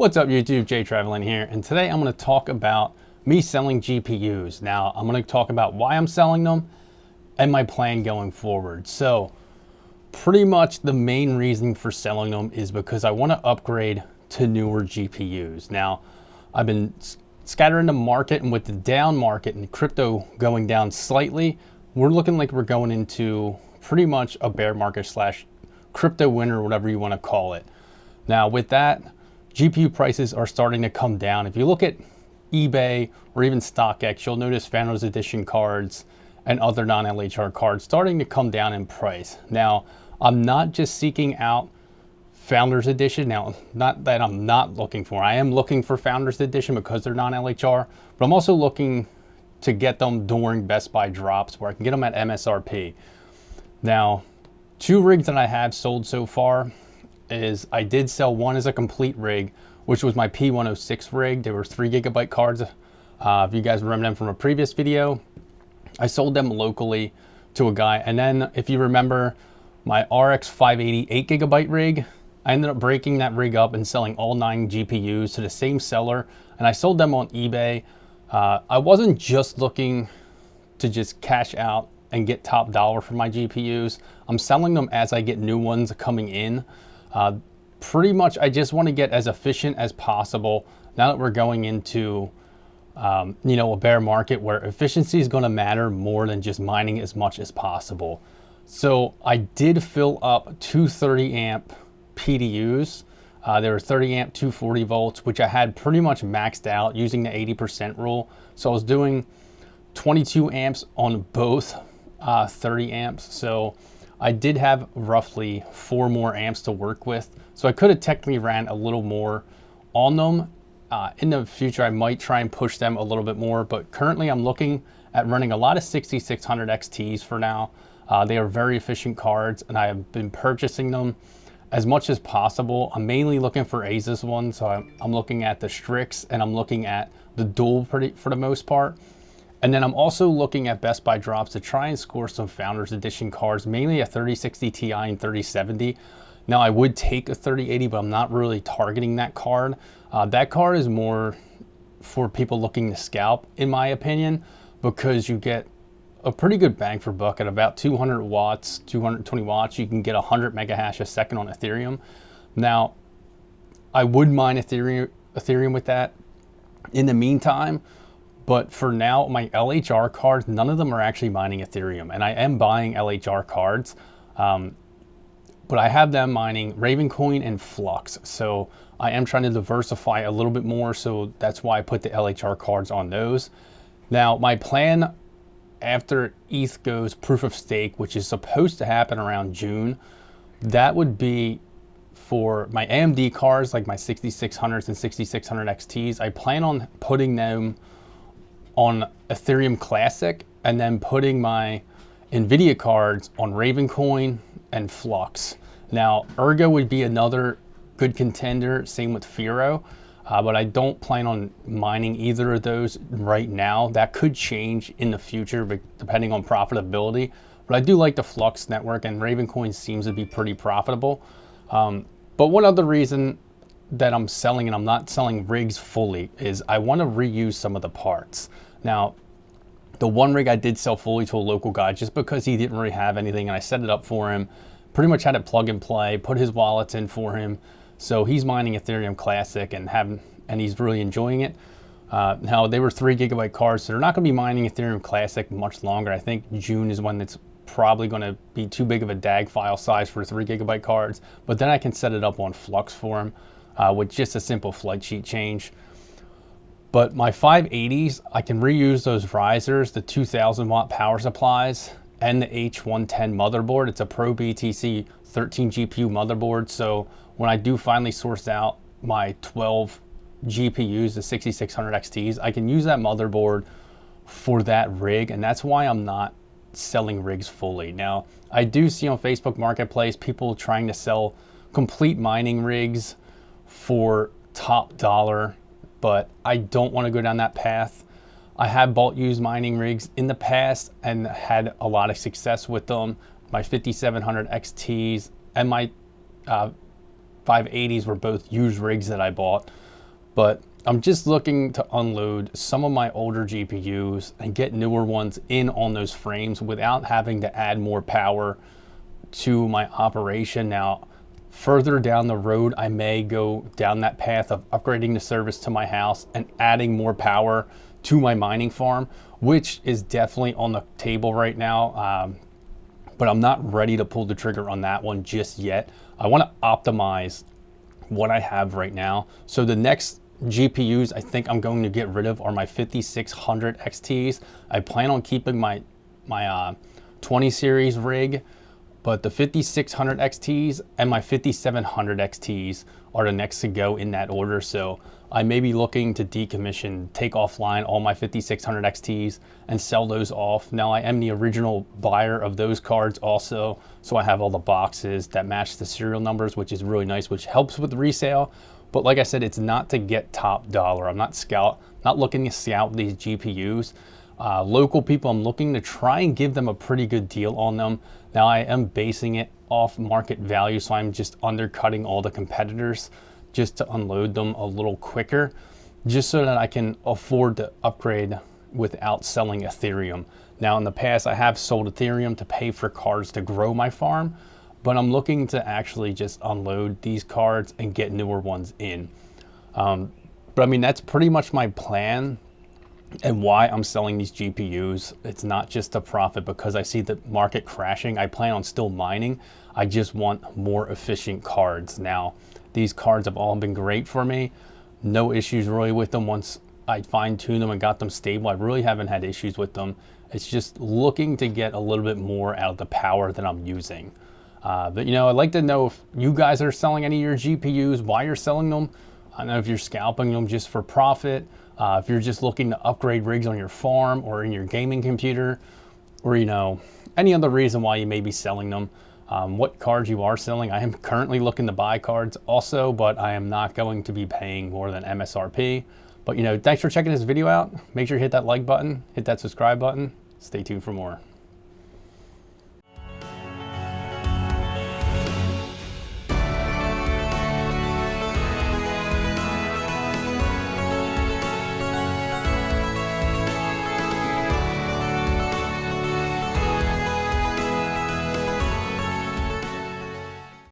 What's up YouTube, Jay Traveling here, and today I'm going to talk about me selling GPUs. Now I'm going to talk about why I'm selling them and my plan going forward. So pretty much the main reason for selling them is because I want to upgrade to newer GPUs. Now I've been scattering the market, and with the down market and crypto going down slightly, we're looking like we're going into pretty much a bear market slash crypto winter, whatever you want to call it. Now with that, GPU prices are starting to come down. If you look at eBay or even StockX, you'll notice Founders Edition cards and other non-LHR cards starting to come down in price. Now, I'm not just seeking out Founders Edition. Now, not that I'm not looking for, I am looking for Founders Edition because they're non-LHR, but I'm also looking to get them during Best Buy drops where I can get them at MSRP. Now, two rigs that I have sold so far is I did sell one as a complete rig, which was my P106 rig. They were 3 GB cards. If you guys remember them from a previous video, I sold them locally to a guy. And then if you remember my RX 580 8 GB rig, I ended up breaking that rig up and selling all 9 GPUs to the same seller, and I sold them on eBay. I wasn't just looking to just cash out and get top dollar for my GPUs. I'm selling them as I get new ones coming in. Pretty much I just want to get as efficient as possible now that we're going into a bear market where efficiency is going to matter more than just mining as much as possible. So I did fill up two 30 amp PDUs. They were 30 amp 240 volts, which I had pretty much maxed out using the 80% rule. So I was doing 22 amps on both 30 amps. So I did have roughly 4 more amps to work with. So I could have technically ran a little more on them. In the future, I might try and push them a little bit more, but currently I'm looking at running a lot of 6600 XTs for now. They are very efficient cards, and I have been purchasing them as much as possible. I'm mainly looking for Asus ones, so I'm looking at the Strix, and I'm looking at the Dual for the most part. And then I'm also looking at Best Buy drops to try and score some Founders Edition cards, mainly a 3060 Ti and 3070. Now I would take a 3080, but I'm not really targeting that card. That card is more for people looking to scalp, in my opinion, because you get a pretty good bang for buck at about 200 watts, 220 watts. You can get 100 mega hash a second on Ethereum. Now, I would mine Ethereum with that in the meantime, but for now, my LHR cards, none of them are actually mining Ethereum, and I am buying LHR cards, but I have them mining Ravencoin and Flux. So I am trying to diversify a little bit more, so that's why I put the LHR cards on those. Now, my plan after ETH goes proof of stake, which is supposed to happen around June, that would be for my AMD cards, like my 6600s and 6600 XTs. I plan on putting them on Ethereum Classic and then putting my NVIDIA cards on Ravencoin and Flux. Now, Ergo would be another good contender, same with Firo, but I don't plan on mining either of those right now. That could change in the future, but depending on profitability. But I do like the Flux network, and Ravencoin seems to be pretty profitable. But one other reason that I'm selling, and I'm not selling rigs fully, is I want to reuse some of the parts. Now, the one rig I did sell fully to a local guy just because he didn't really have anything, and I set it up for him. Pretty much had it plug and play, put his wallets in for him. So he's mining Ethereum Classic and he's really enjoying it. Now, they were 3 GB cards, so they're not going to be mining Ethereum Classic much longer. I think June is when it's probably going to be too big of a DAG file size for 3 GB cards. But then I can set it up on Flux for him with just a simple flight sheet change. But my 580s, I can reuse those risers, the 2000 watt power supplies, and the H110 motherboard. It's a Pro BTC 13 GPU motherboard. So when I do finally source out my 12 GPUs, the 6600 XTs, I can use that motherboard for that rig, and that's why I'm not selling rigs fully. Now, I do see on Facebook Marketplace people trying to sell complete mining rigs for top dollar, but I don't want to go down that path. I have bought used mining rigs in the past and had a lot of success with them. My 5700 XTs and my 580s were both used rigs that I bought. But I'm just looking to unload some of my older GPUs and get newer ones in on those frames without having to add more power to my operation. Now, further down the road, I may go down that path of upgrading the service to my house and adding more power to my mining farm, which is definitely on the table right now. But I'm not ready to pull the trigger on that one just yet. I want to optimize what I have right now. So the next GPUs I think I'm going to get rid of are my 5600 XTs. I plan on keeping my 20 series rig, but the 5600 XTs and my 5700 XTs are the next to go in that order. So I may be looking to decommission, take offline all my 5600 XTs and sell those off. Now I am the original buyer of those cards also, so I have all the boxes that match the serial numbers, which is really nice, which helps with the resale. But like I said, it's not to get top dollar. I'm not looking to scout these GPUs. Local people, I'm looking to try and give them a pretty good deal on them. Now I am basing it off market value, so I'm just undercutting all the competitors just to unload them a little quicker, just so that I can afford to upgrade without selling Ethereum. Now in the past, I have sold Ethereum to pay for cards to grow my farm, but I'm looking to actually just unload these cards and get newer ones in. But I mean, that's pretty much my plan and why I'm selling these GPUs. It's not just a profit because I see the market crashing. I plan on still mining. I just want more efficient cards. Now, these cards have all been great for me. No issues really with them. Once I fine-tuned them and got them stable, I really haven't had issues with them. It's just looking to get a little bit more out of the power that I'm using. But you know, I'd like to know if you guys are selling any of your GPUs, why you're selling them. I don't know if you're scalping them just for profit, if you're just looking to upgrade rigs on your farm or in your gaming computer, or you know, any other reason why you may be selling them. What cards you are selling. I am currently looking to buy cards also, but I am not going to be paying more than MSRP. But you know, thanks for checking this video out. Make sure you hit that like button, hit that subscribe button. Stay tuned for more.